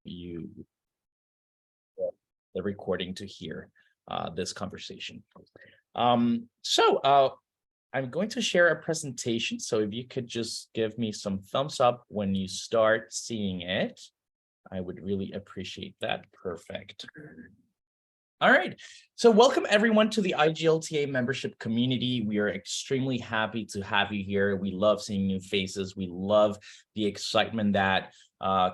you the recording to hear this conversation. I'm going to share a presentation. So if you could just give me some thumbs up when you start seeing it, I would really appreciate that. Perfect. All right. So welcome everyone to the IGLTA membership community. We are extremely happy to have you here. We love seeing new faces. We love the excitement that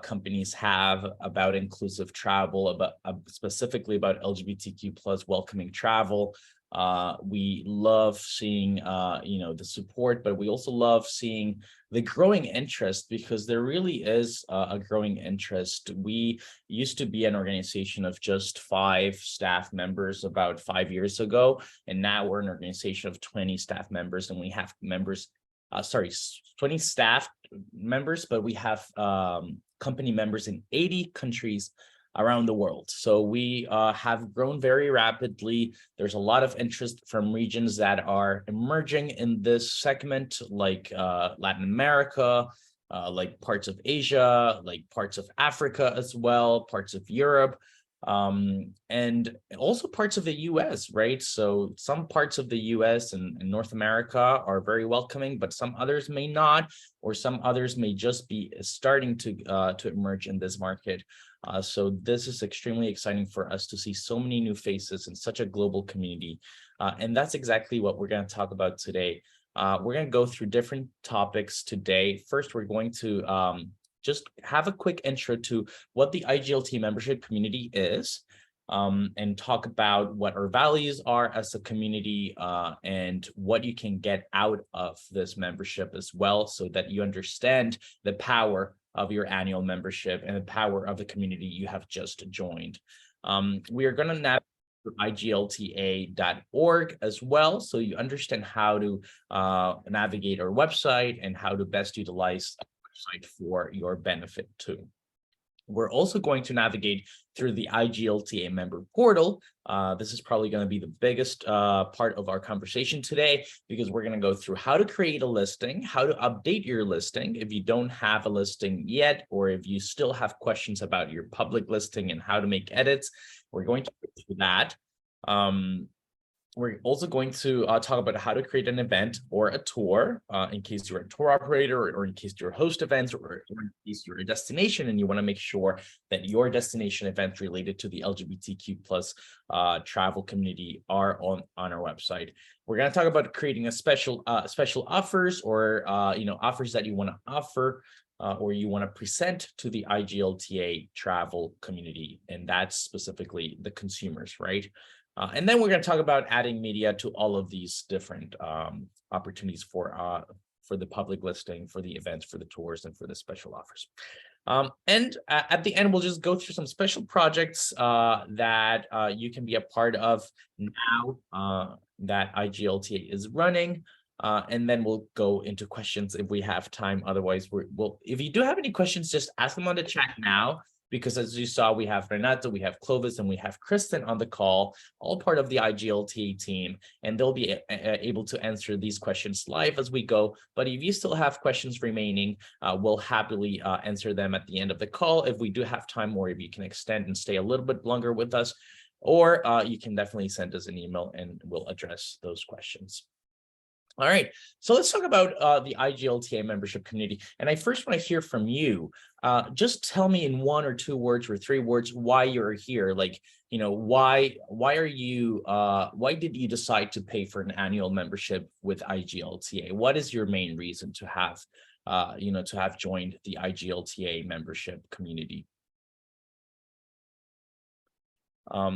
companies have about inclusive travel, about specifically about LGBTQ plus welcoming travel. We love seeing the support, but we also love seeing the growing interest, because there really is a growing interest. We used to be an organization of just 5 staff members about 5 years ago, and now we're an organization of 20 staff members, and we have 20 staff members, but we have company members in 80 countries around the world. So we have grown very rapidly. There's a lot of interest from regions that are emerging in this segment, like Latin America, like parts of Asia, like parts of Africa as well, parts of Europe, and also parts of the US, right? So some parts of the US and North America are very welcoming, but some others may not, or some others may just be starting to emerge in this market. So this is extremely exciting for us to see so many new faces in such a global community. And that's exactly what we're going to talk about today. We're going to go through different topics today. First, we're going to just have a quick intro to what the IGLT membership community is, and talk about what our values are as a community, and what you can get out of this membership as well, so that you understand the power of your annual membership and the power of the community you have just joined. We are going to navigate through iglta.org as well, so you understand how to navigate our website and how to best utilize the website for your benefit too. We're also going to navigate through the IGLTA member portal. This is probably going to be the biggest part of our conversation today, because we're going to go through how to create a listing, how to update your listing if you don't have a listing yet, or if you still have questions about your public listing and how to make edits. We're going to go through that. We're also going to talk about how to create an event or a tour in case you're a tour operator, or in case you're a host events, or in case you're a destination and you want to make sure that your destination events related to the LGBTQ plus travel community are on our website. We're going to talk about creating a special offers, or offers that you want to offer or you want to present to the IGLTA travel community, and that's specifically the consumers, right? And then we're going to talk about adding media to all of these different opportunities for the public listing, for the events, for the tours, and for the special offers. And at the end, we'll just go through some special projects that you can be a part of now that IGLTA is running. And then we'll go into questions if we have time. Otherwise, if you do have any questions, just ask them on the chat now, because as you saw, we have Renato, we have Clovis, and we have Kristen on the call, all part of the IGLTA team, and they'll be able to answer these questions live as we go. But if you still have questions remaining, we'll happily answer them at the end of the call if we do have time, or if you can extend and stay a little bit longer with us, or you can definitely send us an email and we'll address those questions. All right, so let's talk about the IGLTA membership community. And I first want to hear from you. Just tell me in 1 or 2 words or 3 words why you're here. Like, why did you decide to pay for an annual membership with IGLTA? What is your main reason to have, to have joined the IGLTA membership community? Oh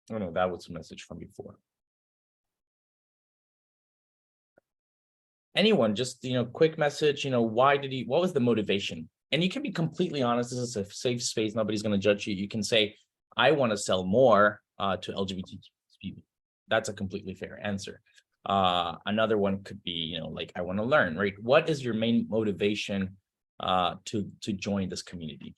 no, that was a message from before. Anyone, just, quick message, what was the motivation? And you can be completely honest. This is a safe space. Nobody's going to judge you. You can say, I want to sell more to LGBTQ people. That's a completely fair answer. Another one could be, like, I want to learn, right? What is your main motivation to join this community?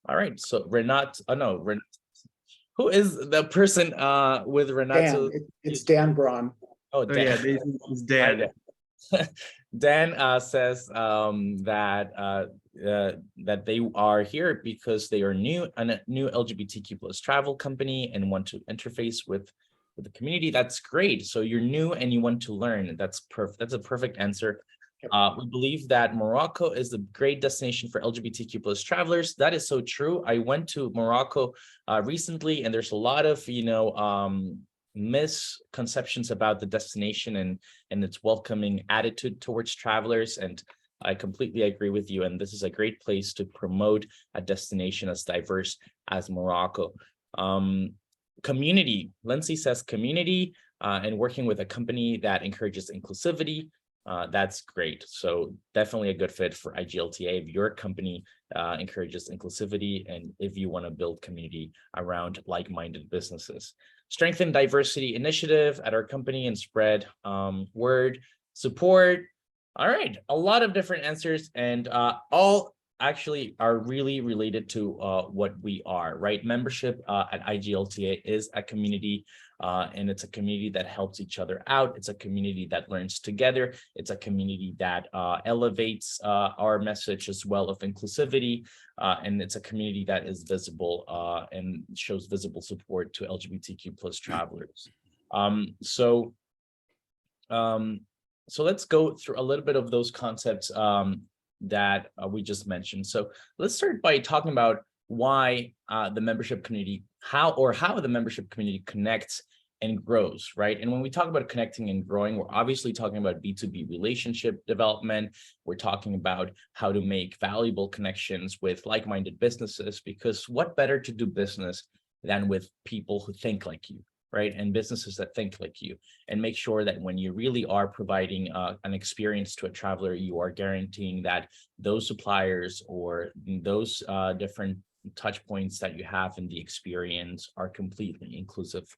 All right. So Renat, who is the person with Renato? Dan. It's Dan Braun. Oh, Dan. Yeah, it's Dan. Dan says that they are here because they are a new LGBTQ plus travel company and want to interface with the community. That's great. So you're new and you want to learn. That's perfect. That's a perfect answer. We believe that Morocco is a great destination for LGBTQ plus travelers. That is so true. I went to Morocco recently, and there's a lot of misconceptions about the destination and its welcoming attitude towards travelers. And I completely agree with you. And this is a great place to promote a destination as diverse as Morocco. Community. Lindsay says community and working with a company that encourages inclusivity. That's great. So definitely a good fit for IGLTA if your company encourages inclusivity and if you want to build community around like-minded businesses. Strengthen diversity initiative at our company and spread word. Support. All right, a lot of different answers, and all actually are really related to what we are, right? Membership at IGLTA is a community, and it's a community that helps each other out. It's a community that learns together. It's a community that elevates our message as well of inclusivity, and it's a community that is visible and shows visible support to LGBTQ plus travelers. So let's go through a little bit of those concepts that we just mentioned. So let's start by talking about why the membership community, how the membership community connects and grows, right? And when we talk about connecting and growing, we're obviously talking about B2B relationship development. We're talking about how to make valuable connections with like-minded businesses, because what better to do business than with people who think like you, right? And businesses that think like you, and make sure that when you really are providing an experience to a traveler, you are guaranteeing that those suppliers or those different touch points that you have in the experience are completely inclusive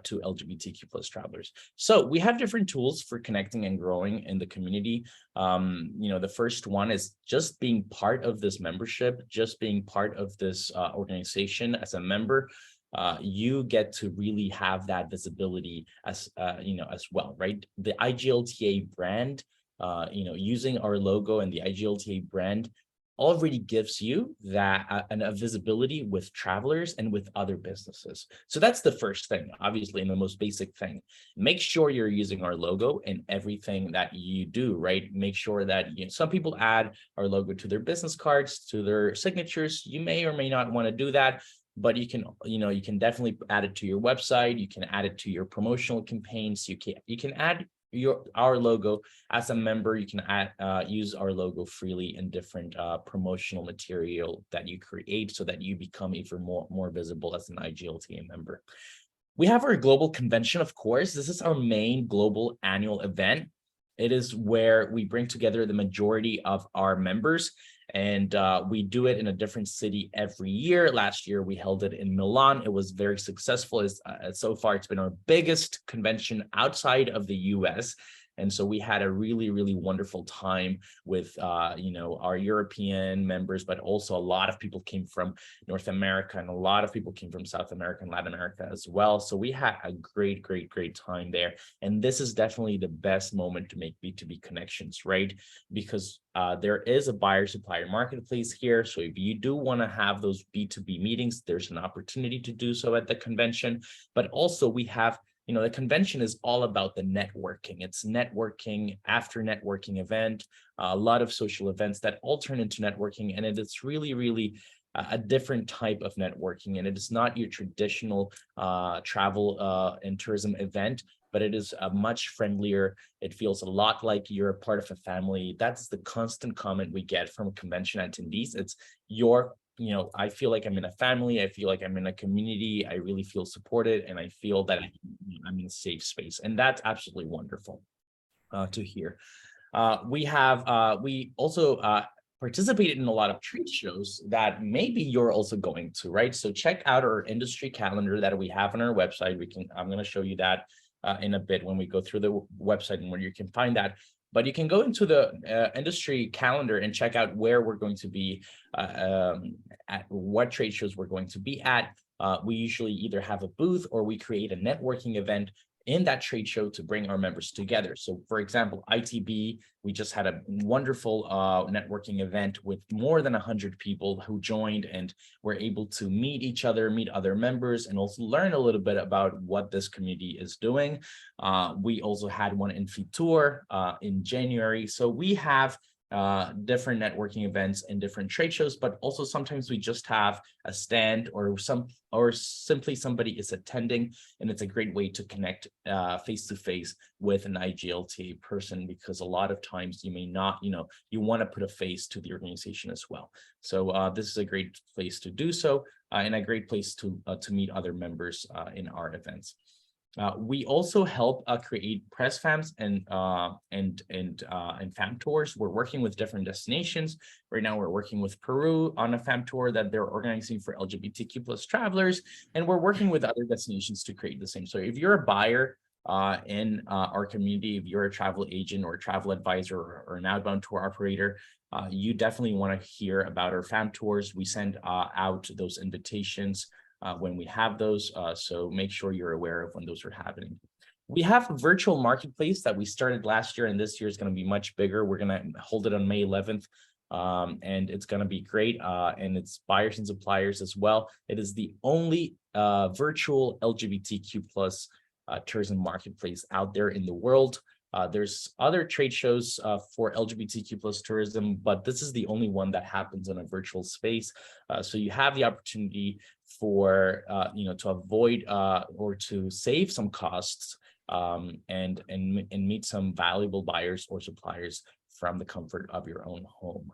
to LGBTQ plus travelers. So we have different tools for connecting and growing in the community. The first one is just being part of this membership, just being part of this organization as a member. You get to really have that visibility as as well, right? The IGLTA brand, using our logo and the IGLTA brand already gives you that a visibility with travelers and with other businesses. So that's the first thing, obviously, and the most basic thing. Make sure you're using our logo in everything that you do, right? Make sure that some people add our logo to their business cards, to their signatures. You may or may not want to do that, but you can definitely add it to your website. You can add it to your promotional campaigns. You can add our logo as a member. You can use our logo freely in different promotional material that you create, so that you become even more visible as an IGLTA member. We have our global convention, of course. This is our main global annual event. It is where we bring together the majority of our members, and we do it in a different city every year. Last year, we held it in Milan. It was very successful. So far, it's been our biggest convention outside of the US. And so we had a really, really wonderful time with, our European members, but also a lot of people came from North America, and a lot of people came from South America and Latin America as well. So we had a great, great, great time there. And this is definitely the best moment to make B2B connections, right? Because there is a buyer-supplier marketplace here. So if you do want to have those B2B meetings, there's an opportunity to do so at the convention. But also we have, the convention is all about the networking. It's networking after networking event, a lot of social events that all turn into networking. And it's really, really a different type of networking. And it is not your traditional travel and tourism event, but it is a much friendlier. It feels a lot like you're a part of a family. That's the constant comment we get from convention attendees. It's I feel like I'm in a family. I feel like I'm in a community. I really feel supported, and I feel that I'm in a safe space. And that's absolutely wonderful to hear. We also participated in a lot of trade shows that maybe you're also going to, right? So check out our industry calendar that we have on our website. I'm going to show you that in a bit when we go through the website and where you can find that. But you can go into the industry calendar and check out where we're going to be, at what trade shows we're going to be at. We usually either have a booth or we create a networking event in that trade show to bring our members together. So for example, ITB, we just had a wonderful networking event with more than 100 people who joined and were able to meet each other, meet other members, and also learn a little bit about what this community is doing. We also had one in Fitur in January. So we have different networking events and different trade shows, but also sometimes we just have a stand or simply somebody is attending, and it's a great way to connect face to face with an IGLTA person, because a lot of times you may not, you want to put a face to the organization as well. So this is a great place to do so, and a great place to meet other members in our events. We also help create press fams and fam tours. We're working with different destinations. Right now, we're working with Peru on a fam tour that they're organizing for LGBTQ plus travelers, and we're working with other destinations to create the same. So if you're a buyer in our community, if you're a travel agent or a travel advisor or an outbound tour operator, you definitely want to hear about our fam tours. We send out those invitations when we have those, so make sure you're aware of when those are happening. We have a virtual marketplace that we started last year, and this year is going to be much bigger. We're going to hold it on May 11th, and it's going to be great, and it's buyers and suppliers as well. It is the only virtual LGBTQ plus tourism marketplace out there in the world. There's other trade shows for LGBTQ plus tourism, but this is the only one that happens in a virtual space. So you have the opportunity for to avoid or to save some costs and meet some valuable buyers or suppliers from the comfort of your own home.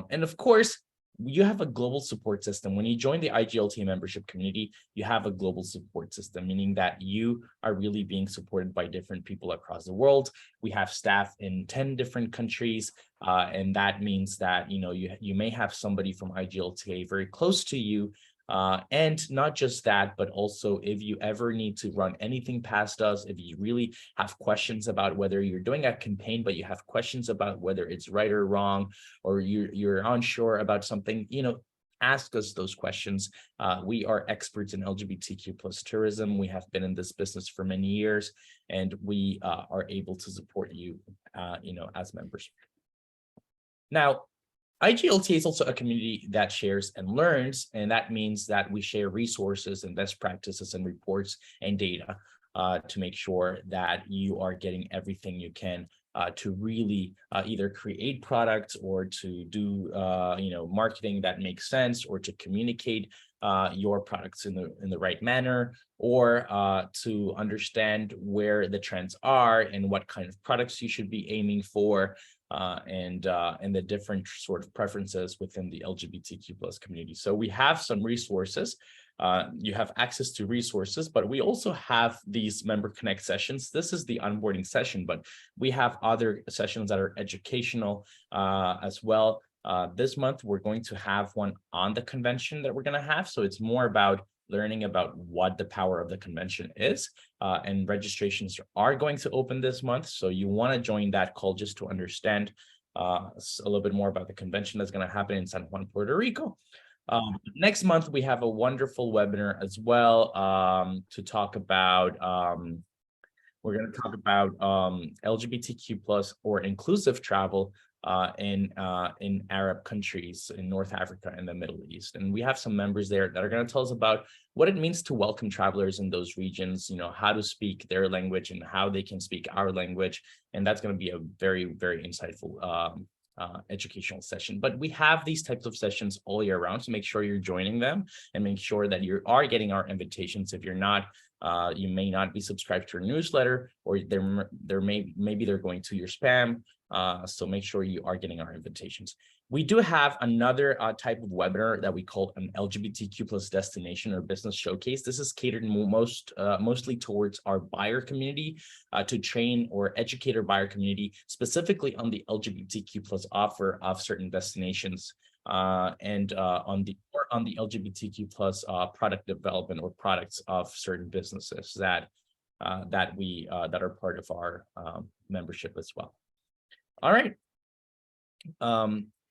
And of course, you have a global support system. When you join the IGLTA membership community, you have a global support system, meaning that you are really being supported by different people across the world. We have staff in 10 different countries, and that means that you may have somebody from IGLTA very close to you. And not just that, but also if you ever need to run anything past us, if you really have questions about whether you're doing a campaign, but you have questions about whether it's right or wrong, or you're unsure about something, ask us those questions. We are experts in LGBTQ plus tourism. We have been in this business for many years, and we are able to support you, as members. Now, IGLTA is also a community that shares and learns, and that means that we share resources and best practices and reports and data to make sure that you are getting everything you can to really either create products or to do marketing that makes sense, or to communicate your products in the right manner, or to understand where the trends are and what kind of products you should be aiming for, and the different sort of preferences within the LGBTQ plus community. So we have some resources. You have access to resources, but we also have these member connect sessions. This is the onboarding session, but we have other sessions that are educational as well. This month, we're going to have one on the convention that we're going to have. So it's more about learning about what the power of the convention is, and registrations are going to open this month. So you want to join that call just to understand a little bit more about the convention that's going to happen in San Juan, Puerto Rico. Next month, we have a wonderful webinar as well to talk about, we're going to talk about LGBTQ plus or inclusive travel in Arab countries, in North Africa and the Middle East. And we have some members there that are going to tell us about what it means to welcome travelers in those regions, how to speak their language and how they can speak our language. And that's going to be a very, very insightful educational session. But we have these types of sessions all year round, so make sure you're joining them and make sure that you are getting our invitations. If you're not, you may not be subscribed to our newsletter, or maybe they're going to your spam. So make sure you are getting our invitations. We do have another type of webinar that we call an LGBTQ plus destination or business showcase. This is catered mostly towards our buyer community, to train or educate our buyer community specifically on the LGBTQ plus offer of certain destinations, and on the LGBTQ plus product development or products of certain businesses that are part of our membership as well. All right.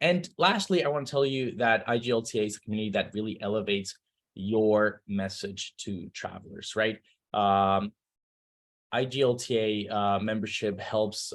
And lastly, I want to tell you that IGLTA is a community that really elevates your message to travelers, right? IGLTA membership helps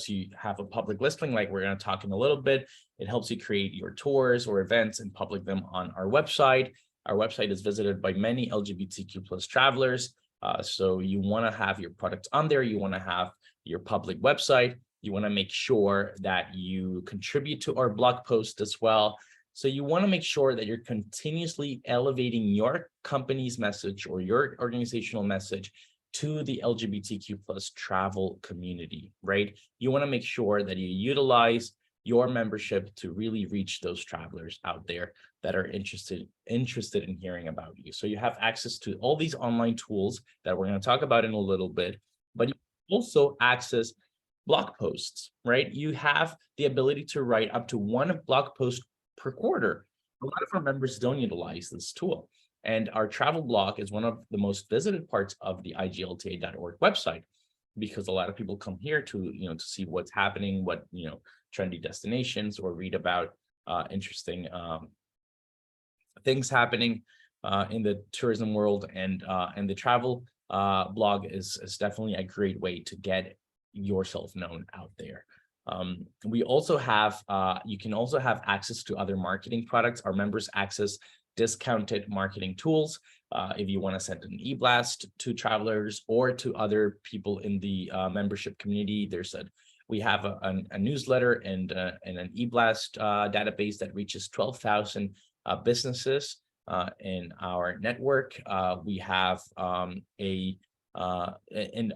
you have a public listing, like we're going to talk in a little bit. It helps you create your tours or events and publish them on our website. Our website is visited by many LGBTQ plus travelers. So you want to have your products on there. You want to have your public website. You want to make sure that you contribute to our blog post as well. So you want to make sure that you're continuously elevating your company's message or your organizational message to the LGBTQ plus travel community, right? You want to make sure that you utilize your membership to really reach those travelers out there that are interested in hearing about you. So you have access to all these online tools that we're going to talk about in a little bit, but you also access blog posts, right? You have the ability to write up to one blog post per quarter. A lot of our members don't utilize this tool. And our travel blog is one of the most visited parts of the iglta.org website, because a lot of people come here to, to see what's happening, what, trendy destinations, or read about interesting things happening in the tourism world. And the travel blog is definitely a great way to get yourself known out there. We also have, you can also have access to other marketing products. Our members access discounted marketing tools. If you want to send an e-blast to travelers or to other people in the membership community, we have a newsletter and an e-blast database that reaches 12,000 businesses in our network. We have in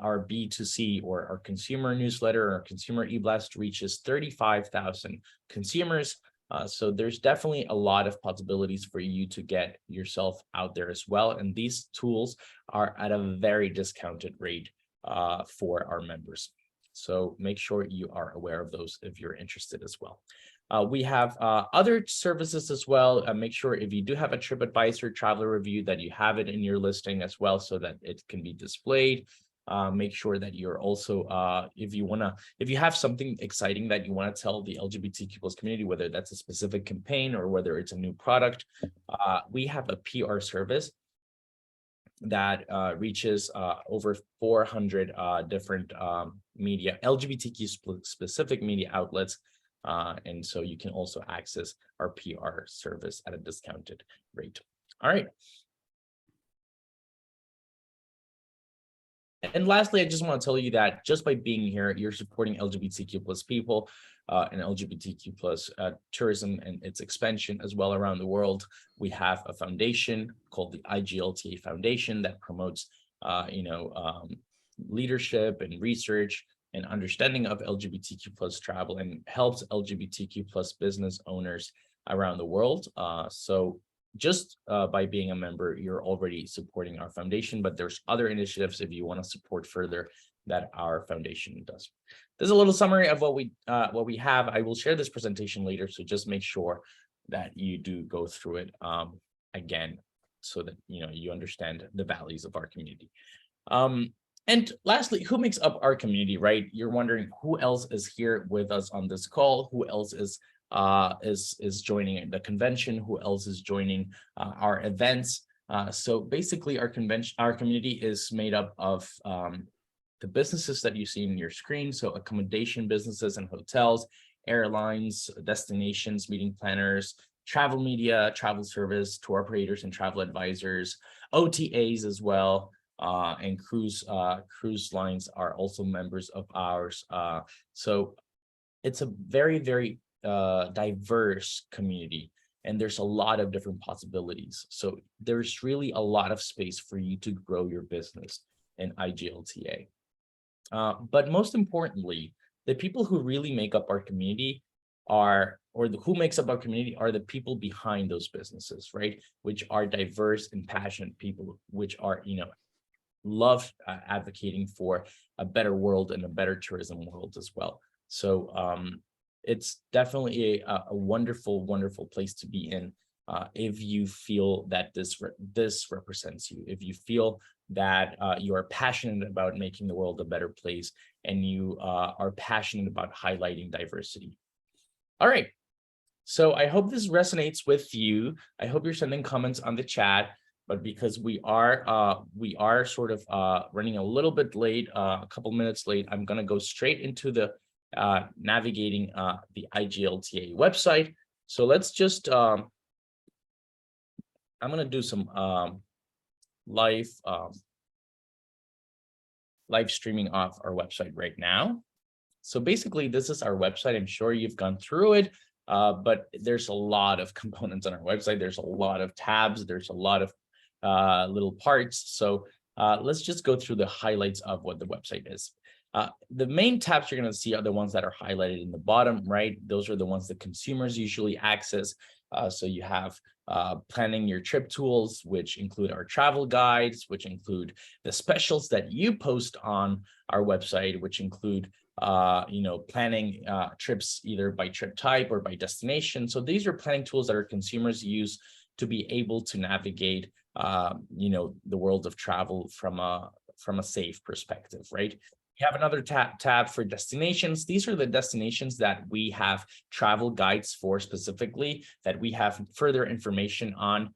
our B2C or our consumer newsletter, our consumer e-blast reaches 35,000 consumers. So there's definitely a lot of possibilities for you to get yourself out there as well. And these tools are at a very discounted rate for our members. So make sure you are aware of those if you're interested as well. We have other services as well. Make sure if you do have a TripAdvisor traveler review that you have it in your listing as well, so that it can be displayed. Make sure that you're also, if you have something exciting that you want to tell the LGBTQ plus community, whether that's a specific campaign or whether it's a new product, we have a PR service that reaches over 400 different media, LGBTQ specific media outlets. And so you can also access our PR service at a discounted rate. All right. And lastly, I just want to tell you that just by being here, you're supporting LGBTQ plus people and LGBTQ plus tourism and its expansion as well around the world. We have a foundation called the IGLTA Foundation that promotes, leadership and research and understanding of LGBTQ plus travel and helps LGBTQ plus business owners around the world. So just by being a member, you're already supporting our foundation, but there's other initiatives if you want to support further that our foundation does. There's a little summary of what we have. I will share this presentation later, so just make sure that you do go through it again, so that you understand the values of our community. And lastly, who makes up our community, right? You're wondering who else is here with us on this call, who else is joining the convention, who else is joining our events. So basically our community is made up of the businesses that you see in your screen. So accommodation businesses and hotels, airlines, destinations, meeting planners, travel media, travel service, tour operators and travel advisors, OTAs as well. And cruise lines are also members of ours. So it's a very, very diverse community, and there's a lot of different possibilities. So there's really a lot of space for you to grow your business in IGLTA. But most importantly, the people who really make up our community who makes up our community are the people behind those businesses, right? Which are diverse and passionate people, which are, love advocating for a better world and a better tourism world as well. So it's definitely a wonderful, wonderful place to be in if you feel that this represents you, if you feel that you are passionate about making the world a better place and you are passionate about highlighting diversity. All right. So I hope this resonates with you. I hope you're sending comments on the chat. but because we are sort of running a little bit late, a couple minutes late, I'm going to go straight into the navigating the IGLTA website. So let's just I'm going to do some live streaming off our website right now. So basically, this is our website. I'm sure you've gone through it, but there's a lot of components on our website. There's a lot of tabs. There's a lot of little parts. So let's just go through the highlights of what the website is. The main tabs you're going to see are the ones that are highlighted in the bottom, right? Those are the ones that consumers usually access. So you have planning your trip tools, which include our travel guides, which include the specials that you post on our website, which include planning trips either by trip type or by destination. So these are planning tools that our consumers use to be able to navigate the world of travel from a safe perspective, right? We have another tab for destinations. These are the destinations that we have travel guides for specifically, that we have further information on,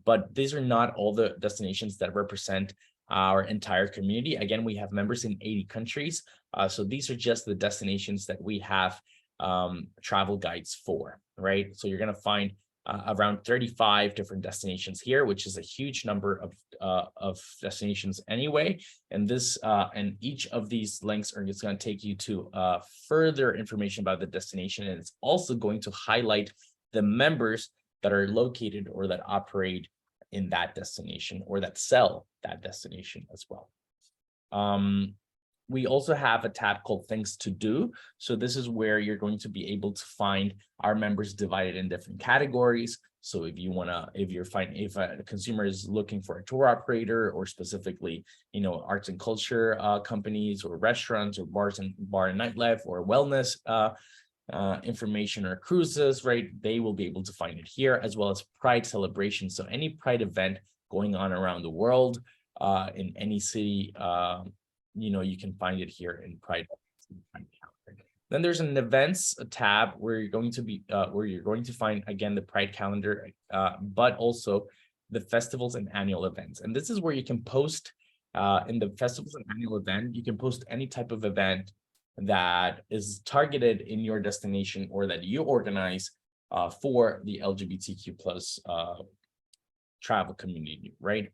but these are not all the destinations that represent our entire community. Again, we have members in 80 countries. So these are just the destinations that we have travel guides for, right? So you're going to find around 35 different destinations here, which is a huge number of destinations anyway. And this and each of these links are just going to take you to further information about the destination. And it's also going to highlight the members that are located or that operate in that destination or that sell that destination as well. We also have a tab called Things to Do. So this is where you're going to be able to find our members divided in different categories. So if if a consumer is looking for a tour operator, or specifically, arts and culture companies or restaurants or bar and nightlife or wellness information or cruises, right? They will be able to find it here, as well as Pride celebrations. So any Pride event going on around the world in any city, you can find it here in Pride. Then there's an events tab where you're going to find again the Pride calendar, but also the festivals and annual events. And this is where you can post in the festivals and annual event. You can post any type of event that is targeted in your destination or that you organize for the LGBTQ plus travel community, right?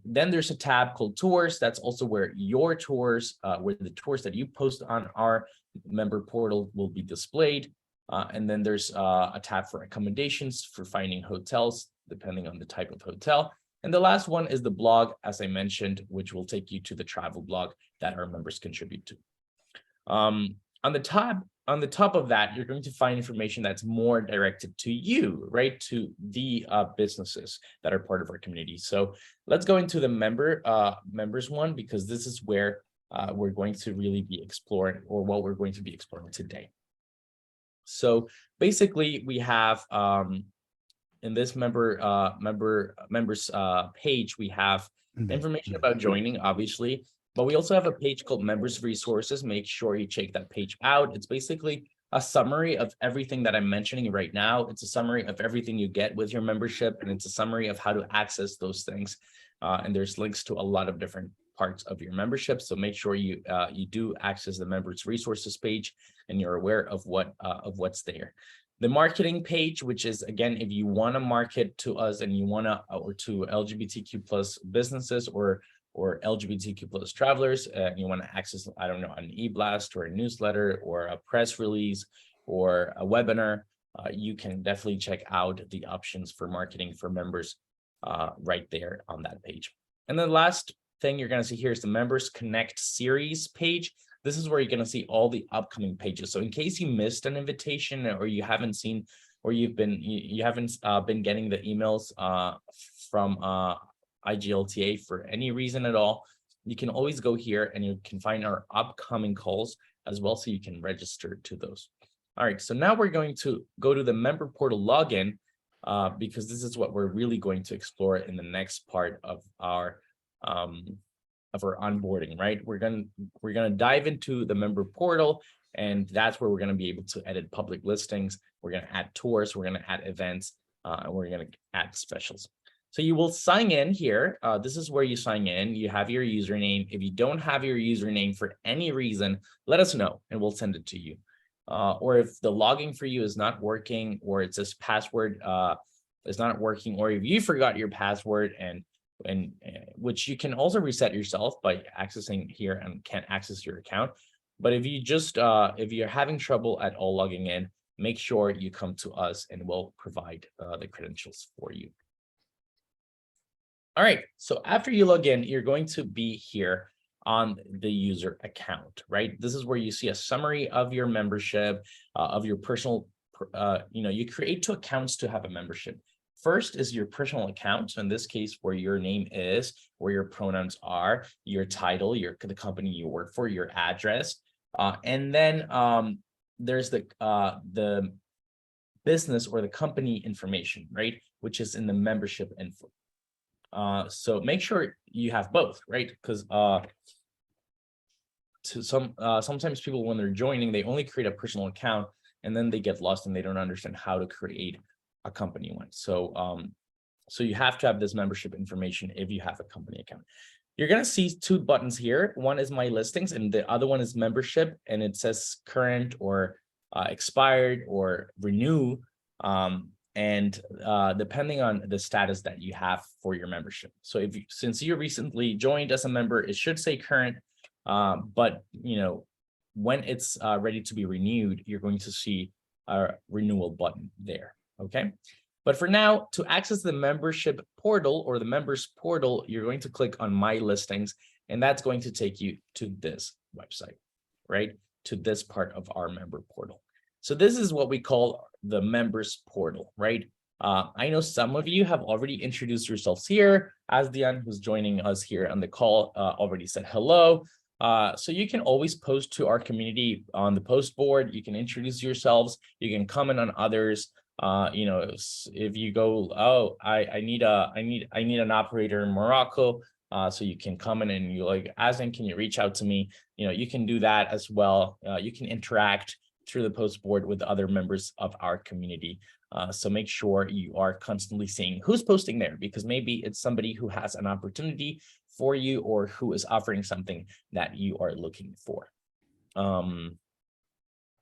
Then there's a tab called Tours. That's also where your tours, where the tours that you post on our member portal will be displayed. And then there's a tab for accommodations, for finding hotels, depending on the type of hotel. And the last one is the blog, as I mentioned, which will take you to the travel blog that our members contribute to. On the top of that, you're going to find information that's more directed to you, right? To the businesses that are part of our community. So let's go into the members one, because this is where we're going to really be exploring, or what we're going to be exploring today. So basically, we have in this members page, we have information about joining, obviously. But we also have a page called Members Resources. Make sure you check that page out. It's basically a summary of everything that I'm mentioning right now. It's a summary of everything you get with your membership, and it's a summary of how to access those things. And there's links to a lot of different parts of your membership. So make sure you do access the Members Resources page, and you're aware of what's there. The marketing page, which is, again, if you want to market to us and you want to, or to LGBTQ plus businesses or LGBTQ plus travelers, and you want to access, I don't know, an e-blast or a newsletter or a press release or a webinar, you can definitely check out the options for marketing for members right there on that page. And the last thing you're going to see here is the Members Connect series page. This is where you're going to see all the upcoming pages. So in case you missed an invitation, or you haven't seen, or you haven't been getting the emails from IGLTA for any reason at all, you can always go here and you can find our upcoming calls as well, so you can register to those. All right, so now we're going to go to the member portal login, because this is what we're really going to explore in the next part of our onboarding, right? We're gonna dive into the member portal, and that's where we're gonna be able to edit public listings. We're gonna add tours, we're gonna add events, and we're gonna add specials. So you will sign in here. This is where you sign in. You have your username. If you don't have your username for any reason, let us know and we'll send it to you. Or if the logging for you is not working, or it says password is not working, or if you forgot your password and which you can also reset yourself by accessing here and can't access your account. But if you just if you're having trouble at all logging in, make sure you come to us and we'll provide the credentials for you. All right, so after you log in, you're going to be here on the user account, right? This is where you see a summary of your membership, of your personal, you create 2 accounts to have a membership. First is your personal account. So in this case, where your name is, where your pronouns are, your title, the company you work for, your address, and then there's the business or the company information, right? Which is in the membership info. So make sure you have both, right? Because sometimes people, when they're joining, they only create a personal account and then they get lost and they don't understand how to create a company one. So so you have to have this membership information if you have a company account. You're going to see 2 buttons here. One is my listings and the other one is membership, and it says current or expired or renew. And depending on the status that you have for your membership. So since you recently joined as a member, it should say current, but when it's ready to be renewed, you're going to see a renewal button there, okay? But for now, to access the membership portal or the members portal, you're going to click on my listings, and that's going to take you to this website, right? To this part of our member portal. So this is what we call the members portal, right? I know some of you have already introduced yourselves here. Asdian, who's joining us here on the call, already said hello. So you can always post to our community on the post board. You can introduce yourselves. You can comment on others. If you go, oh, I need an operator in Morocco. So you can comment and you're like, Asdian, can you reach out to me? You can do that as well. You can interact through the post board with other members of our community. So make sure you are constantly seeing who's posting there, because maybe it's somebody who has an opportunity for you or who is offering something that you are looking for.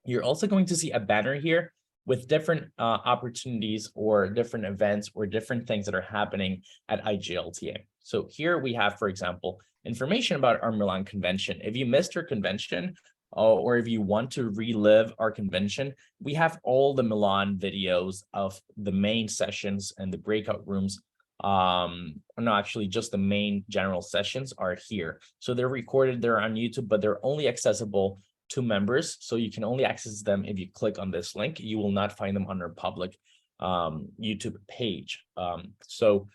You're also going to see a banner here with different opportunities or different events or different things that are happening at IGLTA. So here we have, for example, information about our Milan convention. If you missed your convention, or if you want to relive our convention, we have all the Milan videos of the main sessions and the breakout rooms. No, actually, just the main general sessions are here. So they're recorded, they're on YouTube, but they're only accessible to members. So you can only access them if you click on this link. You will not find them on our public YouTube page. So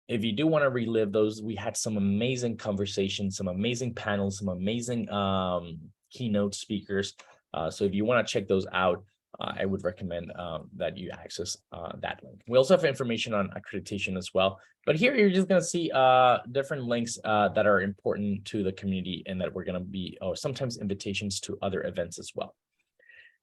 if you do want to relive those, we had some amazing conversations, some amazing panels, some amazing keynote speakers. So if you want to check those out, I would recommend that you access that link. We also have information on accreditation as well. But here you're just going to see different links that are important to the community and that we're going to be, or sometimes invitations to other events as well.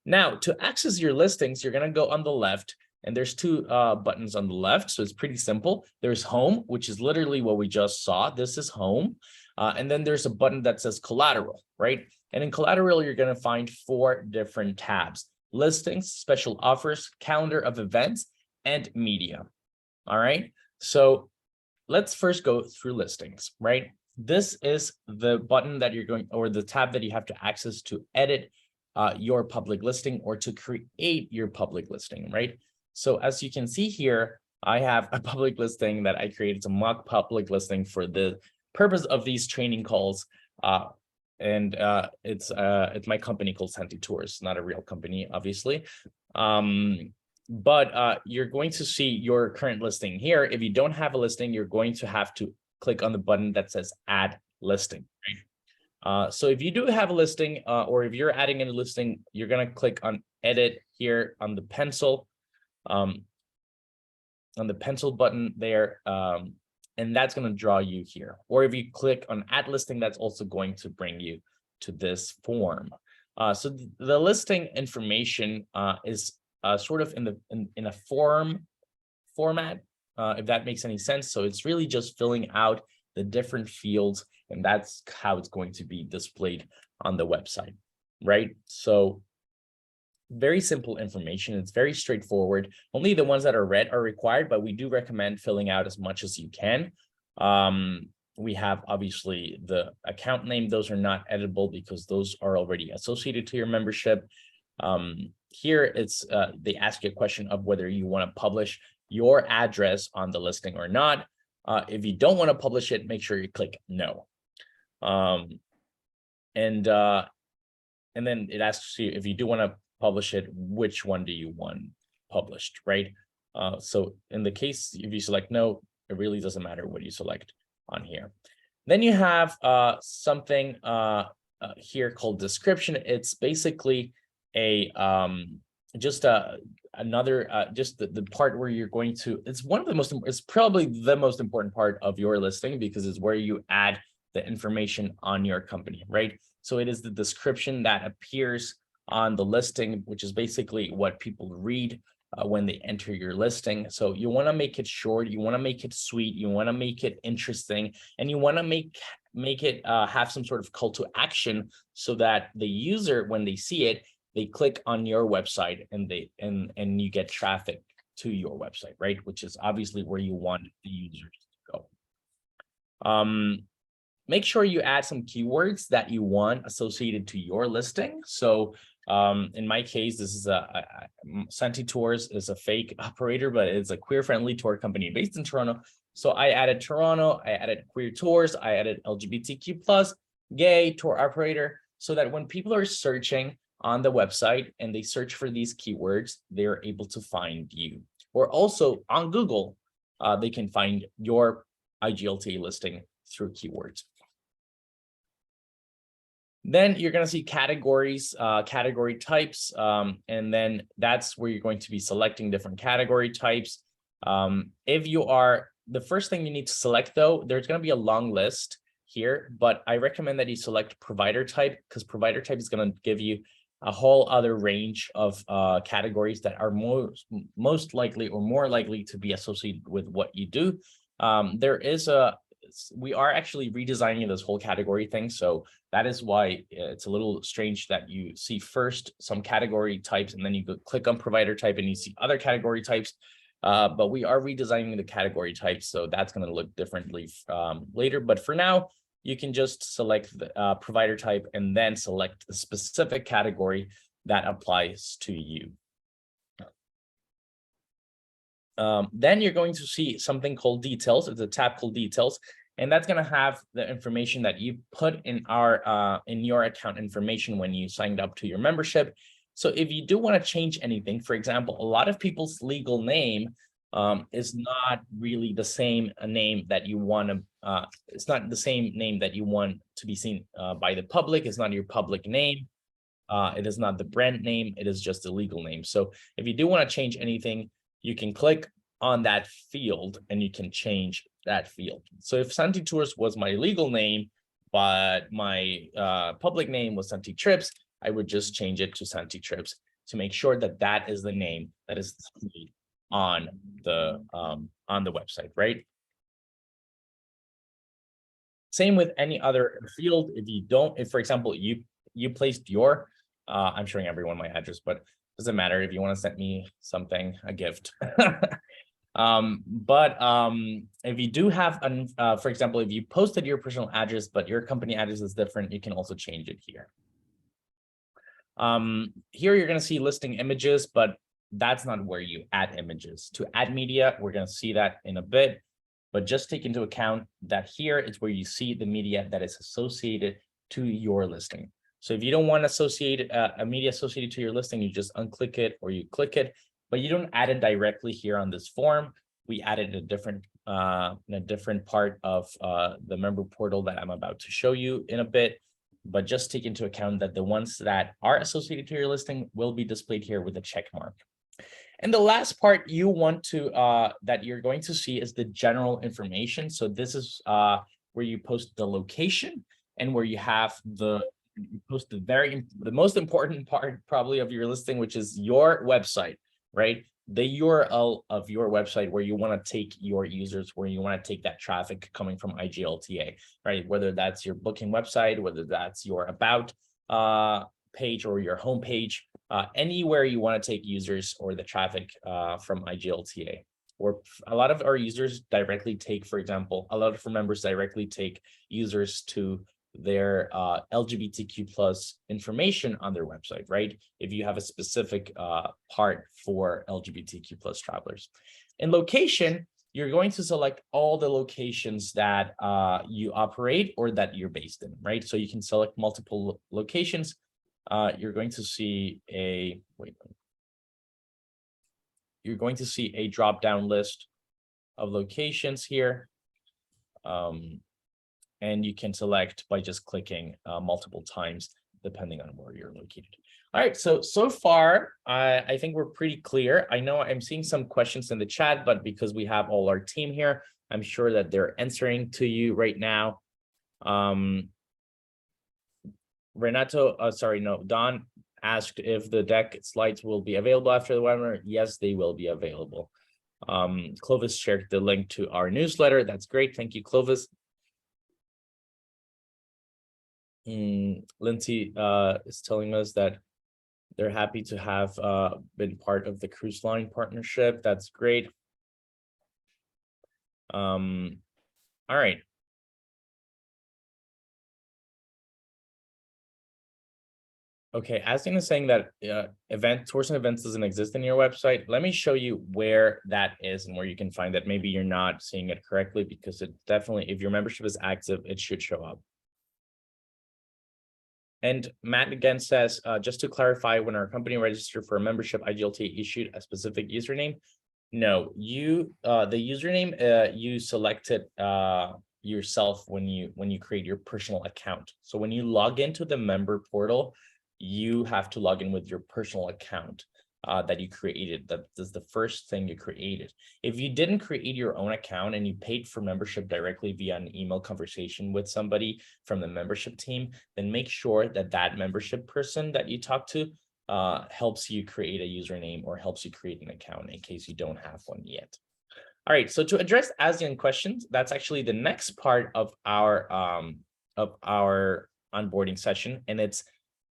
Now, to access your listings, you're going to go on the left, and there's 2 buttons on the left. So it's pretty simple. There's home, which is literally what we just saw. This is home. And then there's a button that says collateral, right? And in collateral, you're going to find 4 different tabs: listings, special offers, calendar of events, and media. All right. So let's first go through listings, right? This is the button that you're going, or the tab that you have to access to edit your public listing or to create your public listing, right? So as you can see here, I have a public listing that I created. It's a mock public listing for the purpose of these training calls. It's my company called Santi Tours, not a real company, obviously. But you're going to see your current listing here. If you don't have a listing, you're going to have to click on the button that says add listing, right? So if you do have a listing, or if you're adding a listing, you're going to click on edit here on the pencil, button there. And that's going to draw you here. Or if you click on add listing, that's also going to bring you to this form. So the listing information is sort of in a format. if that makes any sense. So it's really just filling out the different fields, and that's how it's going to be displayed on the website, right? So very simple information. It's very straightforward. Only the ones that are red are required, but we do recommend filling out as much as you can. We have obviously the account name. Those are not editable because those are already associated to your membership. Here it's they ask you a question of whether you want to publish your address on the listing or not. If you don't want to publish it, make sure you click no. And then it asks you, if you do want to publish it, which one do you want published, right? So in the case, if you select no, it really doesn't matter what you select on here. Then you have something here called description. It's basically a just the part where you're going to, it's probably the most important part of your listing, because it's where you add the information on your company, right? So it is the description that appears on the listing, which is basically what people read when they enter your listing. So you want to make it short, you want to make it sweet, you want to make it interesting, and you want to make it have some sort of call to action, so that the user, when they see it, they click on your website and you get traffic to your website, right? Which is obviously where you want the users to go. Make sure you add some keywords that you want associated to your listing. So in my case, this is Santi Tours is a fake operator, but it's a queer-friendly tour company based in Toronto. So I added Toronto, I added queer tours, I added LGBTQ+, gay tour operator, so that when people are searching on the website and they search for these keywords, they're able to find you. Or also on Google, they can find your IGLTA listing through keywords. Then you're going to see categories, category types, and then that's where you're going to be selecting different category types. If you are, the first thing you need to select, though, there's going to be a long list here, but I recommend that you select provider type, because provider type is going to give you a whole other range of categories that are most likely or more likely to be associated with what you do. We are actually redesigning this whole category thing. So that is why it's a little strange that you see first some category types, and then you go click on provider type and you see other category types. But we are redesigning the category types, so that's going to look differently later. But for now, you can just select the provider type and then select the specific category that applies to you. Then you're going to see something called details. It's a tab called details, and that's going to have the information that you put in your account information when you signed up to your membership. So if you do want to change anything, for example, a lot of people's legal name is not really the same name that you want to, it's not the same name that you want to be seen by the public. It's not your public name. It is not the brand name. It is just the legal name. So if you do want to change anything, you can click on that field and you can change that field. So if Santi Tours was my legal name, but my public name was Santi Trips, I would just change it to Santi Trips to make sure that that is the name that is displayed on the website, right? Same with any other field. If for example, you placed your, I'm showing everyone my address, but it doesn't matter if you want to send me something, a gift. If you do have, for example, if you posted your personal address, but your company address is different, you can also change it here. Here you're going to see listing images, but that's not where you add images. To add media, we're going to see that in a bit, but just take into account that here is where you see the media that is associated to your listing. So if you don't want to associate a media associated to your listing, you just unclick it or you click it, but you don't add it directly here on this form. We added a different in a different part of the member portal that I'm about to show you in a bit. But just take into account that the ones that are associated to your listing will be displayed here with a check mark. And the last part you want to that you're going to see is the general information. So this is where you post the location and where you have you post the most important part probably of your listing, which is your website, right? the URL of your website where you want to take your users, where you want to take that traffic coming from IGLTA, right? Whether that's your booking website, whether that's your about page or your homepage, anywhere you want to take users or the traffic from IGLTA. Or a lot of our users directly take, for example, a lot of our members directly take users to their LGBTQ plus information on their website, right? If you have a specific part for LGBTQ plus travelers. In location, you're going to select all the locations that you operate or that you're based in, right? So you can select multiple locations. You're going to see a, you're going to see a drop-down list of locations here. And you can select by just clicking multiple times, depending on where you're located. All right, so far, I think we're pretty clear. I know I'm seeing some questions in the chat, but because we have all our team here, I'm sure that they're answering to you right now. Renato, sorry, no, Don asked if the deck slides will be available after the webinar. Yes, they will be available. Clovis shared the link to our newsletter. That's great. Thank you, Clovis. Lindsay is telling us that they're happy to have been part of the cruise line partnership. That's great. All right. Okay, Aston is saying that tours and events doesn't exist in your website. Let me show you where that is and where you can find that. Maybe you're not seeing it correctly, because it definitely, if your membership is active, it should show up. And Matt again says, just to clarify, when our company registered for a membership, IGLT issued a specific username. No, you the username you selected yourself when you create your personal account. So when you log into the member portal, you have to log in with your personal account that you created. That is the first thing you created. If you didn't create your own account and you paid for membership directly via an email conversation with somebody from the membership team, then make sure that that membership person that you talk to helps you create a username or helps you create an account in case you don't have one yet. All right, so to address ASEAN questions, that's actually the next part of our onboarding session, and it's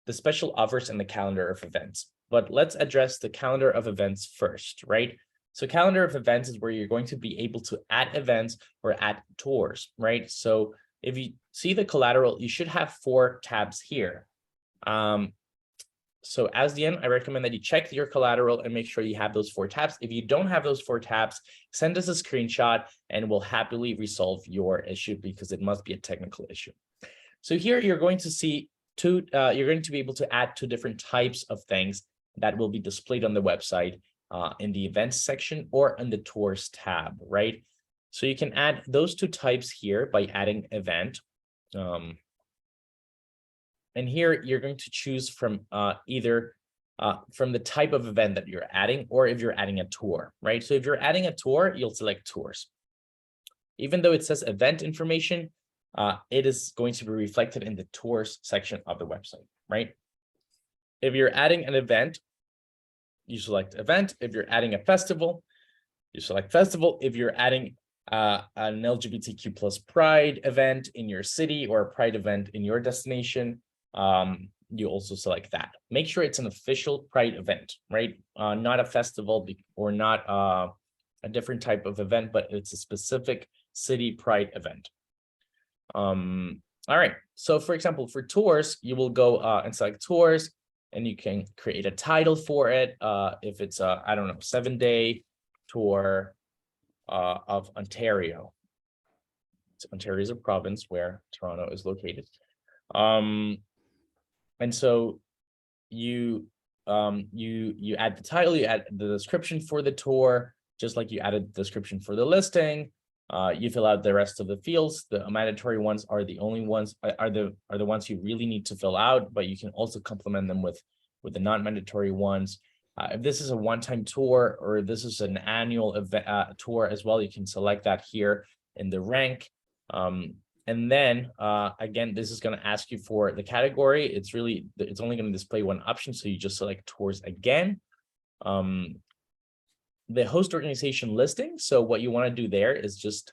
the special offers and the calendar of events. But let's address the calendar of events first, right? So calendar of events is where you're going to be able to add events or add tours, right? So if you see the collateral, you should have 4 tabs here. So as the end, I recommend that you check your collateral and make sure you have those 4 tabs. If you don't have those 4 tabs, send us a screenshot and we'll happily resolve your issue, because it must be a technical issue. So here you're going to see you're going to be able to add 2 different types of things that will be displayed on the website in the events section or in the tours tab, right? So you can add those 2 types here by adding event. And here you're going to choose from either from the type of event that you're adding, or if you're adding a tour, right? So if you're adding a tour, you'll select tours. Even though it says event information, it is going to be reflected in the tours section of the website, right? If you're adding an event, you select event. If you're adding a festival, you select festival. If you're adding an LGBTQ plus pride event in your city or a pride event in your destination, you also select that. Make sure it's an official pride event, right? Not a festival or not a different type of event, but it's a specific city pride event. All right, so for example, for tours, you will go and select tours, and you can create a title for it. If it's a, I don't know, 7-day tour of Ontario. So Ontario is a province where Toronto is located. And so you add the title, you add the description for the tour, just like you added the description for the listing. You fill out the rest of the fields. The mandatory ones are the only ones, are the ones you really need to fill out, but you can also complement them with the non-mandatory ones. If this is a one-time tour or this is an annual event tour as well, you can select that here in the rank. And then again, this is going to ask you for the category. It's only going to display one option, so you just select tours again. the host organization listing. So what you want to do there is just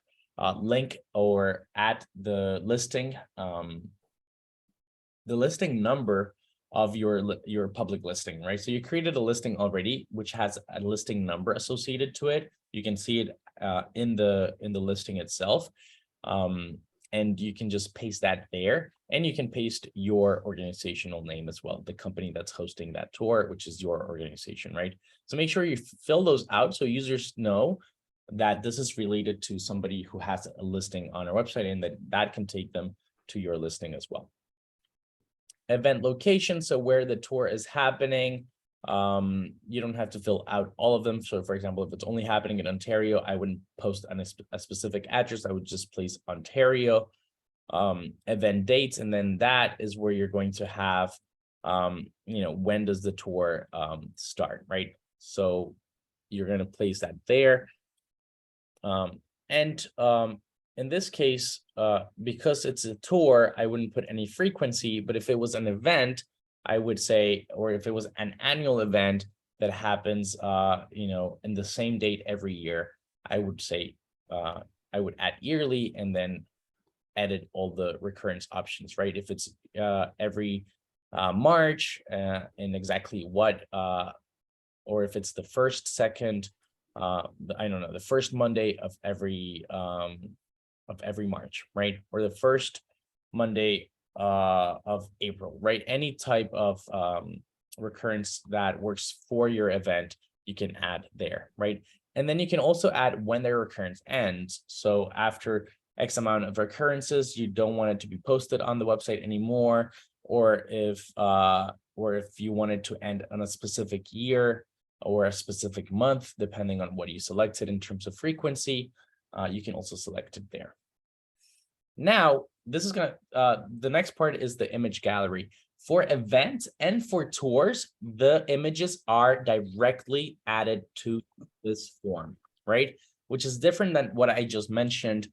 link or add the listing number of your public listing, right? So you created a listing already, which has a listing number associated to it. You can see it in the listing itself. And you can just paste that there, and you can paste your organizational name as well, the company that's hosting that tour, which is your organization, right? So make sure you fill those out so users know that this is related to somebody who has a listing on our website, and that can take them to your listing as well. Event location, so where the tour is happening. You don't have to fill out all of them. So for example, if it's only happening in Ontario, I wouldn't post on a specific address. I would just place Ontario. Event dates, and then that is where you're going to have when does the tour start, right? So you're going to place that there. In this case, because it's a tour, I wouldn't put any frequency, but if it was an event, I would say, or if it was an annual event that happens, in the same date every year, I would say, I would add yearly and then edit all the recurrence options, right? If it's every March and exactly what, or if it's the first, second, I don't know, the first Monday of every March, right? Or the first Monday of April, right? Any type of recurrence that works for your event, you can add there, right? And then you can also add when their recurrence ends. So after X amount of recurrences, you don't want it to be posted on the website anymore, or if you wanted to end on a specific year or a specific month, depending on what you selected in terms of frequency, you can also select it there. Now, this is the next part is the image gallery. For events and for tours, the images are directly added to this form, right? Which is different than what I just mentioned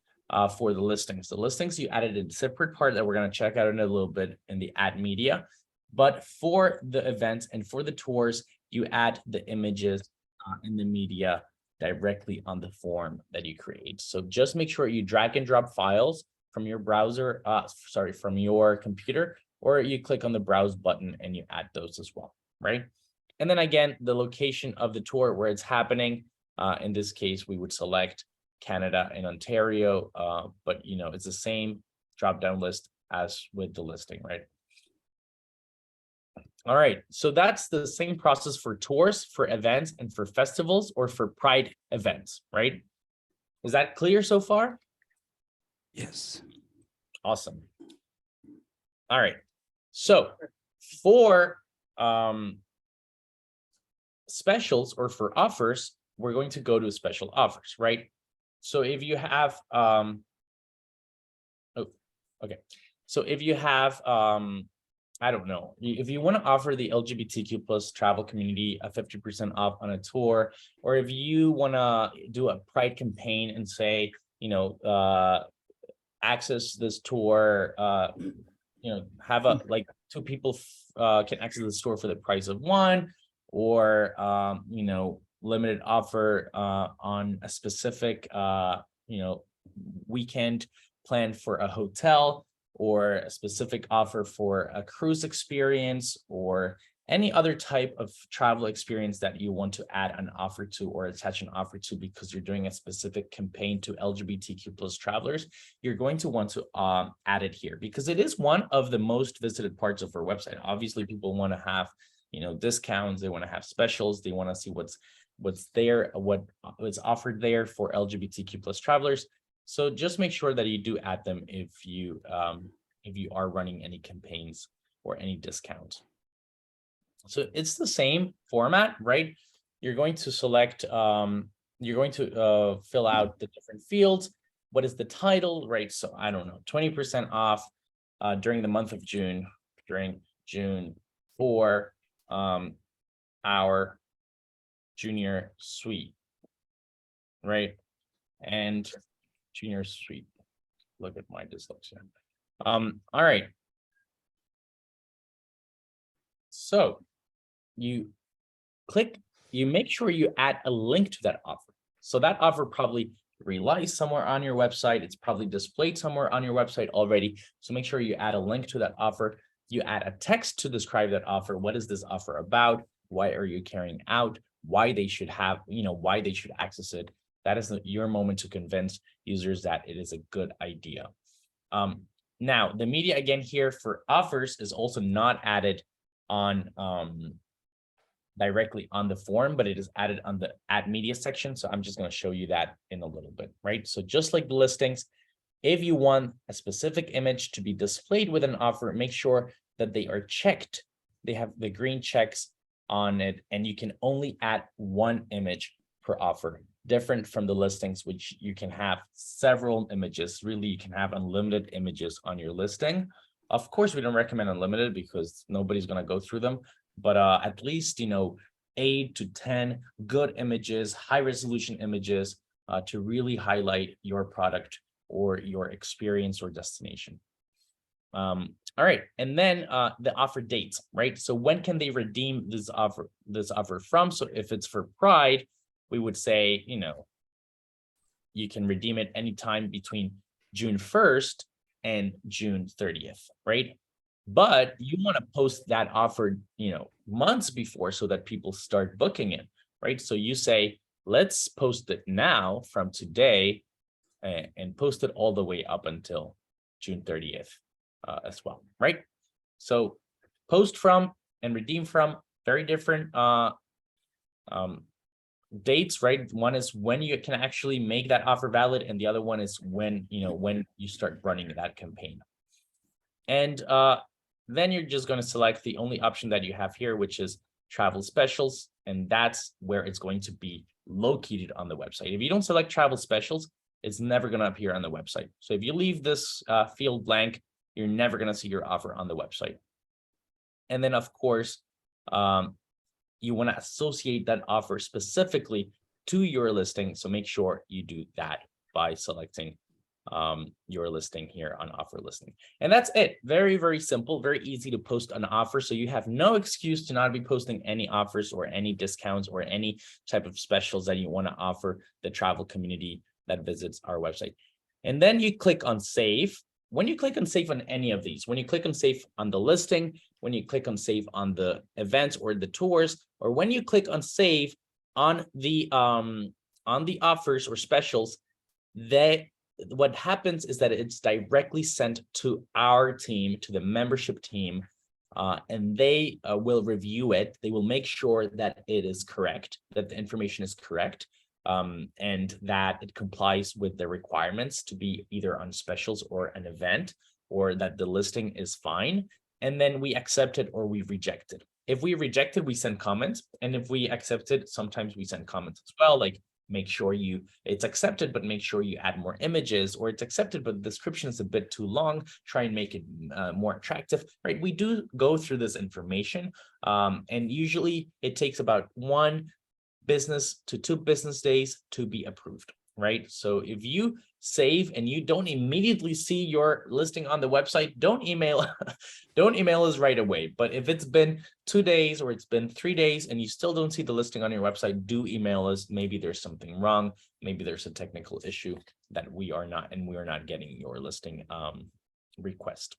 for the listings. The listings, you added a separate part that we're going to check out in a little bit in the add media. But for the events and for the tours, you add the images in the media directly on the form that you create. So just make sure you drag and drop files from your browser, from your computer, or you click on the browse button and you add those as well, right? And then again, the location of the tour where it's happening. In this case, we would select Canada and Ontario, but it's the same drop-down list as with the listing, right? All right, so that's the same process for tours, for events, and for festivals or for Pride events, right? Is that clear so far? Yes. Awesome. All right, so for specials or for offers, we're going to go to special offers, right? So if you have so if you have I don't know, if you want to offer the LGBTQ plus travel community a 50% off on a tour, or if you want to do a Pride campaign and say, access this tour, have like two people can access the store for the price of one, or limited offer on a specific weekend plan for a hotel, or a specific offer for a cruise experience, or any other type of travel experience that you want to add an offer to or attach an offer to because you're doing a specific campaign to LGBTQ plus travelers, you're going to want to add it here because it is one of the most visited parts of our website. Obviously, people want to have, discounts, they want to have specials, they want to see what's there, what is offered there for LGBTQ plus travelers. So just make sure that you do add them if you are running any campaigns or any discounts. So it's the same format, right? You're going to select, you're going to fill out the different fields. What is the title, right? So I don't know, 20% off during the month of June, for our junior suite, right? And junior suite. Look at my dyslexia. All right. So you click you make sure you add a link to that offer. So that offer probably relies somewhere on your website. It's probably displayed somewhere on your website already. So make sure you add a link to that offer. You add a text to describe that offer. What is this offer about? Why are you carrying out? Why they should have, why they should access it. That is your moment to convince users that it is a good idea. Now, the media again here for offers is also not added on directly on the form, but it is added on the add media section. So I'm just going to show you that in a little bit, right? So just like the listings, if you want a specific image to be displayed with an offer, make sure that they are checked. They have the green checks on it, and you can only add one image per offer, different from the listings, which you can have several images. Really, you can have unlimited images on your listing. Of course, we don't recommend unlimited because nobody's going to go through them. But at least, 8 to 10 good images, high resolution images to really highlight your product or your experience or destination. All right. And then the offer dates, right? So when can they redeem this offer from? So if it's for Pride, we would say, you can redeem it anytime between June 1st and June 30th, right? But you want to post that offer, months before so that people start booking it, right? So you say, let's post it now from today and post it all the way up until June 30th as well, right? So post from and redeem from, very different dates, right? One is when you can actually make that offer valid, and the other one is when you start running that campaign. And then you're just going to select the only option that you have here, which is travel specials. And that's where it's going to be located on the website. If you don't select travel specials, it's never going to appear on the website. So if you leave this field blank, you're never going to see your offer on the website. And then, of course, you want to associate that offer specifically to your listing. So make sure you do that by selecting your listing here on offer listing. And that's it. Very, very simple, very easy to post an offer. So you have no excuse to not be posting any offers or any discounts or any type of specials that you want to offer the travel community that visits our website. And then you click on save. When you click on save on any of these, when you click on save on the listing, when you click on save on the events or the tours, or when you click on save on the offers or specials, what happens is that it's directly sent to our team, to the membership team, and they will review it. They will make sure that it is correct, that the information is correct, and that it complies with the requirements to be either on specials or an event, or that the listing is fine. And then we accept it or we reject it. If we reject it, we send comments. And if we accept it, sometimes we send comments as well, like make sure it's accepted, but make sure you add more images, or it's accepted, but the description is a bit too long. Try and make it more attractive, right? We do go through this information, and usually it takes about 1 business to 2 business days to be approved, right? So if you save and you don't immediately see your listing on the website, don't email us right away. But if it's been 2 days or it's been 3 days and you still don't see the listing on your website, do email us. Maybe there's something wrong. Maybe there's a technical issue that we are not getting your listing request.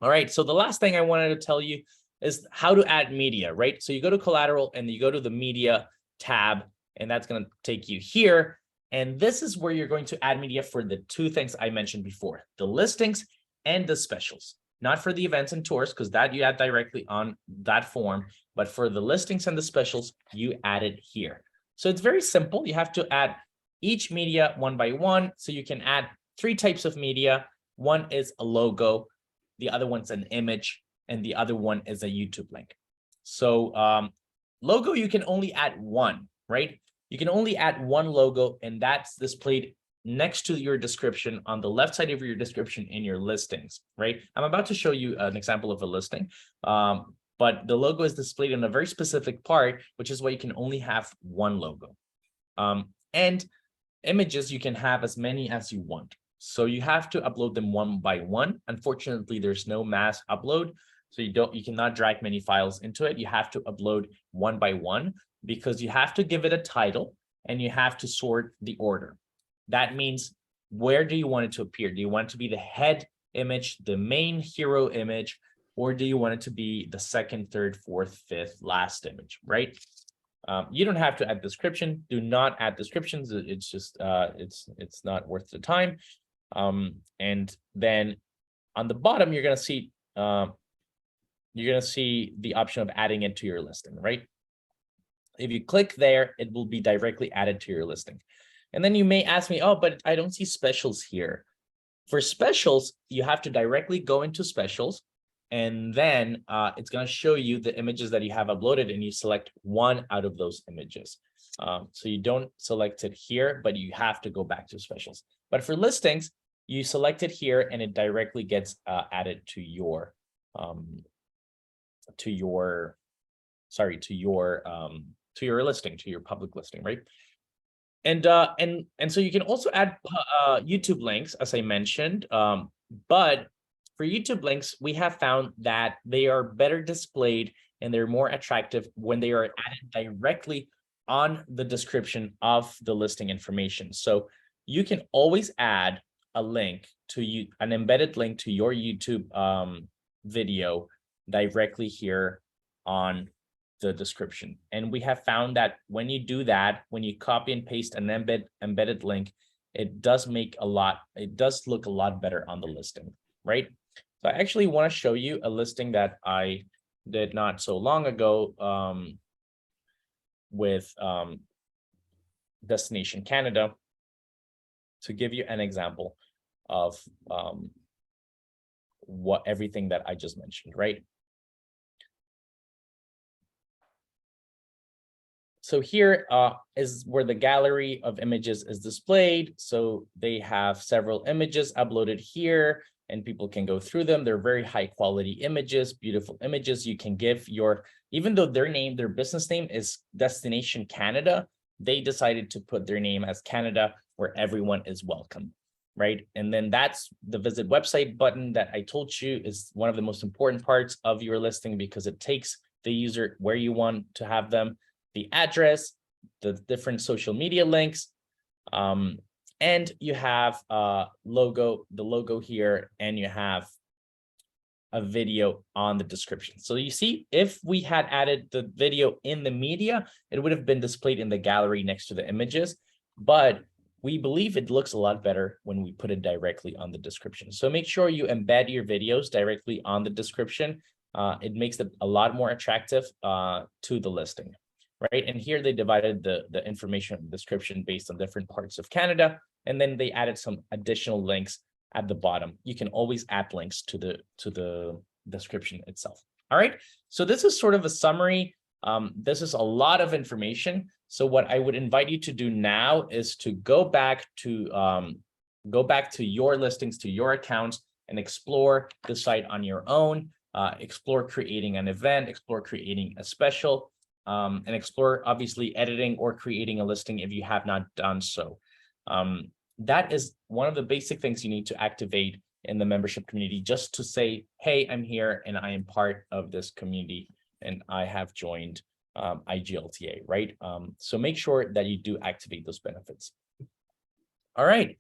All right, so the last thing I wanted to tell you is how to add media, right? So you go to collateral and you go to the media tab, and that's going to take you here. And this is where you're going to add media for the 2 things I mentioned before, the listings and the specials, not for the events and tours, because that you add directly on that form, but for the listings and the specials, you add it here. So it's very simple. You have to add each media one by one. So you can add 3 types of media. One is a logo, the other one's an image, and the other one is a YouTube link. So logo, you can only add 1, right? You can only add 1 logo, and that's displayed next to your description on the left side of your description in your listings, right? I'm about to show you an example of a listing, but the logo is displayed in a very specific part, which is why you can only have 1 logo. And images, you can have as many as you want. So you have to upload them one by one. Unfortunately, there's no mass upload, so you cannot drag many files into it. You have to upload one by one. because you have to give it a title and you have to sort the order. That means, where do you want it to appear? Do you want it to be the head image, the main hero image, or do you want it to be the second, third, fourth, fifth, last image, right? You don't have to add description. Do not add descriptions. It's just it's not worth the time. And then on the bottom, you're gonna see the option of adding it to your listing, right? If you click there, it will be directly added to your listing. And then you may ask me, oh, but I don't see specials here. For specials, you have to directly go into specials, and then it's going to show you the images that you have uploaded, and you select one out of those images. So you don't select it here, but you have to go back to specials. But for listings, you select it here, and it directly gets added to your listing, to your public listing, right? And so you can also add YouTube links, as I mentioned. But for YouTube links, we have found that they are better displayed and they're more attractive when they are added directly on the description of the listing information. So you can always add a link to you, an embedded link to your YouTube video directly here on the description. And we have found that when you do that, when you copy and paste an embedded link, it does look a lot better on the listing, right? So I actually want to show you a listing that I did not so long ago with Destination Canada, to give you an example of everything that I just mentioned, right? So here is where the gallery of images is displayed. So they have several images uploaded here, and people can go through them. They're very high quality images, beautiful images. You can give even though their business name is Destination Canada, they decided to put their name as Canada, where everyone is welcome, right? And then that's the visit website button that I told you is one of the most important parts of your listing, because it takes the user where you want to have them, the address, the different social media links, and you have the logo here, and you have a video on the description. So you see, if we had added the video in the media, it would have been displayed in the gallery next to the images, but we believe it looks a lot better when we put it directly on the description. So make sure you embed your videos directly on the description. It makes it a lot more attractive to the listing. Right, and here they divided the information description based on different parts of Canada, and then they added some additional links at the bottom. You can always add links to the description itself. All right, so this is sort of a summary. This is a lot of information. So what I would invite you to do now is to go back to your listings, to your accounts, and explore the site on your own. Explore creating an event, explore creating a special. And explore obviously editing or creating a listing if you have not done so. That is one of the basic things you need to activate in the membership community, just to say, hey, I'm here and I am part of this community and I have joined IGLTA, right? So make sure that you do activate those benefits. All right,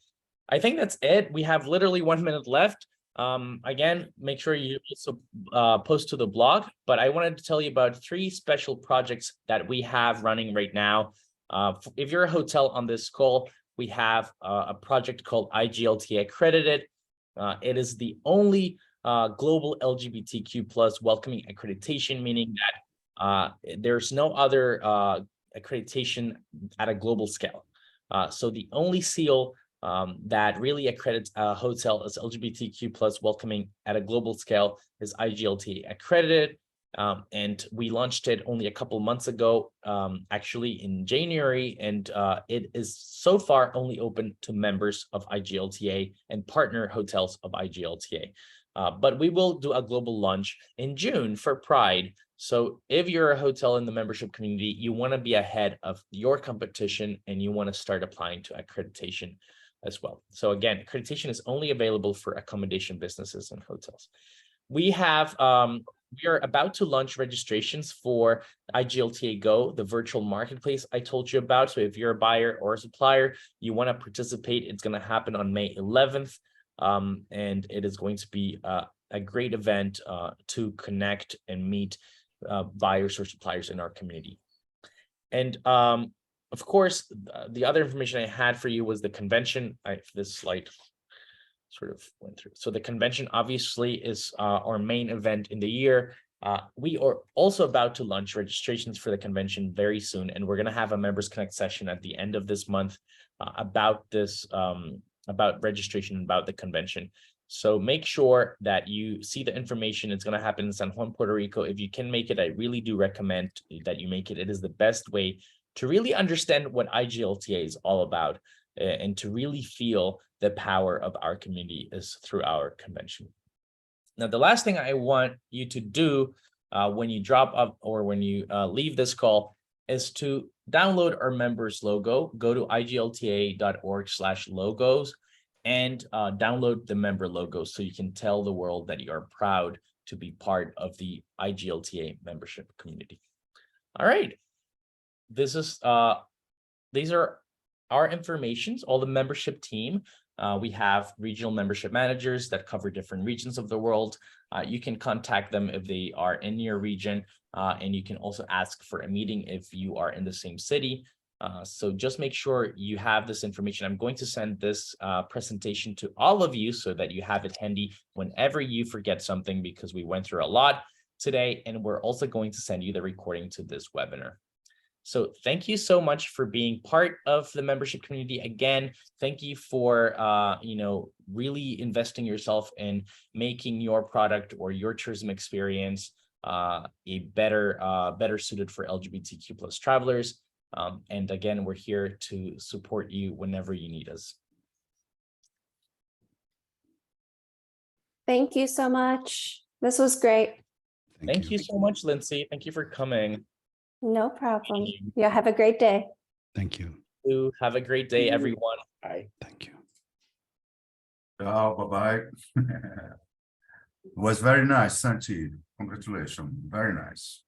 I think that's it. We have literally 1 minute left. Again, make sure you also post to the blog, but I wanted to tell you about 3 special projects that we have running right now. If you're a hotel on this call, we have a project called IGLTA Accredited. It is the only global LGBTQ plus welcoming accreditation, meaning that there's no other accreditation at a global scale. So the only seal that really accredits a hotel as LGBTQ plus welcoming at a global scale is IGLTA Accredited. And we launched it only a couple months ago, actually in January, and it is so far only open to members of IGLTA and partner hotels of IGLTA. But we will do a global launch in June for Pride. So if you're a hotel in the membership community, you want to be ahead of your competition and you want to start applying to accreditation as well. So again, accreditation is only available for accommodation businesses and hotels. We have we are about to launch registrations for IGLTA Go, the virtual marketplace I told you about. So if you're a buyer or a supplier, you want to participate, it's going to happen on May 11th. And it is going to be a great event to connect and meet buyers or suppliers in our community. And of course, the other information I had for you was the convention. This slide sort of went through. So the convention obviously is our main event in the year. We are also about to launch registrations for the convention very soon, and we're going to have a Members Connect session at the end of this month about this, about registration, about the convention. So make sure that you see the information. It's going to happen in San Juan, Puerto Rico. If you can make it, I really do recommend that you make it. It is the best way to really understand what IGLTA is all about and to really feel the power of our community is through our convention. Now, the last thing I want you to do when you drop up or when you leave this call is to download our members logo. Go to iglta.org/logos and download the member logo so you can tell the world that you are proud to be part of the IGLTA membership community. All right. This is these are our informations, all the membership team. We have regional membership managers that cover different regions of the world. You can contact them if they are in your region, and you can also ask for a meeting if you are in the same city. So just make sure you have this information. I'm going to send this presentation to all of you so that you have it handy whenever you forget something, because we went through a lot today, and we're also going to send you the recording to this webinar. So thank you so much for being part of the membership community. Again, thank you for really investing yourself in making your product or your tourism experience a better suited for LGBTQ+ travelers. And again, we're here to support you whenever you need us. Thank you so much. This was great. Thank you so much, Lindsay. Thank you for coming. No problem. Yeah, have a great day. Thank you. Have a great day, everyone. Bye. Thank you. Ciao, bye-bye. It was very nice, Santi. Congratulations. Very nice.